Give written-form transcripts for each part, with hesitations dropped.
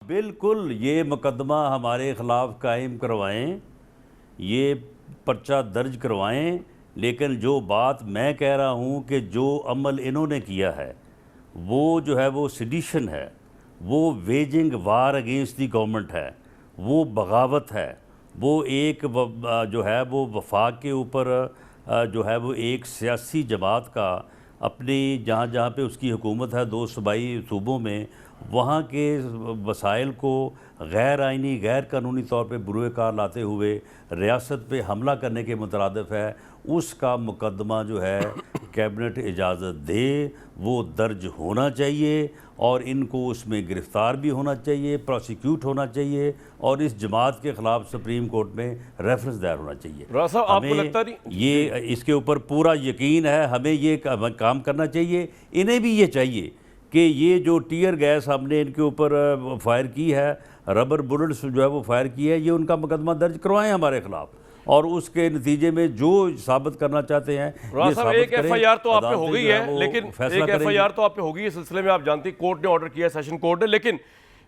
बिल्कुल, ये मुकदमा हमारे ख़िलाफ़ कायम करवाएं, ये पर्चा दर्ज करवाएं, लेकिन जो बात मैं कह रहा हूँ कि जो अमल इन्होंने किया है वो जो है वो सिडिशन है, वो waging war against the government है, वो बगावत है, वो एक जो है वो वफाक के ऊपर जो है वो एक सियासी जमात का अपनी जहाँ जहाँ पे उसकी हुकूमत है दो सूबाई सूबों में, वहाँ के वसाइल को गैर आइनी गैर कानूनी तौर पे बुरे कार लाते हुए रियासत पे हमला करने के मुतरादिफ है, उसका मुकदमा जो है कैबिनेट इजाज़त दे वो दर्ज होना चाहिए और इनको उसमें गिरफ़्तार भी होना चाहिए, प्रोसिक्यूट होना चाहिए और इस जमात के ख़िलाफ़ सुप्रीम कोर्ट में रेफरेंस दायर होना चाहिए। साहब आपको लगता नहीं ये इसके ऊपर पूरा यकीन है, हमें ये काम करना चाहिए। इन्हें भी ये चाहिए कि ये जो टीयर गैस हमने इनके ऊपर फायर की है, रबर बुलेट्स जो है वो फायर की है, ये उनका मुकदमा दर्ज करवाएं हमारे ख़िलाफ़ और उसके नतीजे में जो साबित करना चाहते हैं ये साबित एक एफआईआर तो आप पे हो गई है, लेकिन एक एफआईआर तो आप पे हो गई है, सिलसिले में आप जानते हैं कोर्ट ने ऑर्डर किया है, सेशन कोर्ट ने। लेकिन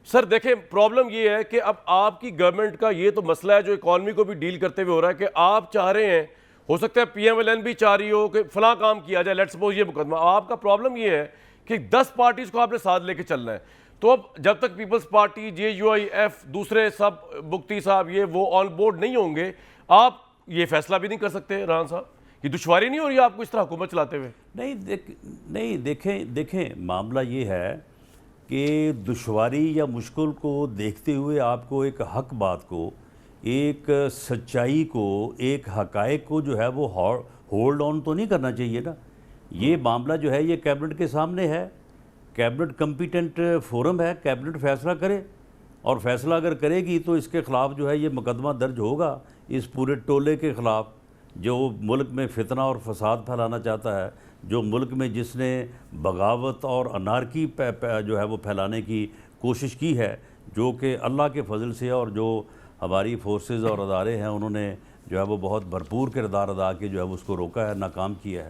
सर देखें, प्रॉब्लम ये है कि अब आपकी गवर्नमेंट का ये तो मसला है जो इकॉनमी को भी डील करते हुए हो रहा है कि आप चाह रहे हैं, हो सकता है पीएमएलएन भी चाह रही हो कि फलां काम किया जाए, लेट्स सपोज ये मुकदमा, आपका प्रॉब्लम ये है कि 10 पार्टीज को आपने साथ लेके चलना है। तो अब जब तक पीपल्स पार्टी, जेयूआईएफ, दूसरे सब मुफ्ती साहब ये वो ऑन बोर्ड नहीं होंगे, आप ये फैसला भी नहीं कर सकते। राना साहब, ये दुश्वारी नहीं हो रही आपको इस तरह हुकूमत चलाते हुए? नहीं देखें मामला ये है कि दुश्वारी या मुश्किल को देखते हुए आपको एक हक बात को, एक सच्चाई को, एक हकायक को जो है वो होल्ड ऑन तो नहीं करना चाहिए ना। ये मामला जो है ये कैबिनेट के सामने है, कैबिनेट कम्पिटेंट फोरम है, कैबिनेट फैसला करे और फैसला अगर करेगी तो इसके ख़िलाफ़ जो है ये मुकदमा दर्ज होगा, इस पूरे टोले के ख़िलाफ़ जो मुल्क में फितना और फसाद फैलाना चाहता है, जो मुल्क में जिसने बगावत और अनारकी जो है वो फैलाने की कोशिश की है, जो कि अल्लाह के फजल से और जो हमारी फोर्सेस और अदारे हैं उन्होंने जो है वो बहुत भरपूर किरदार अदा के जो है उसको रोका है, नाकाम किया है।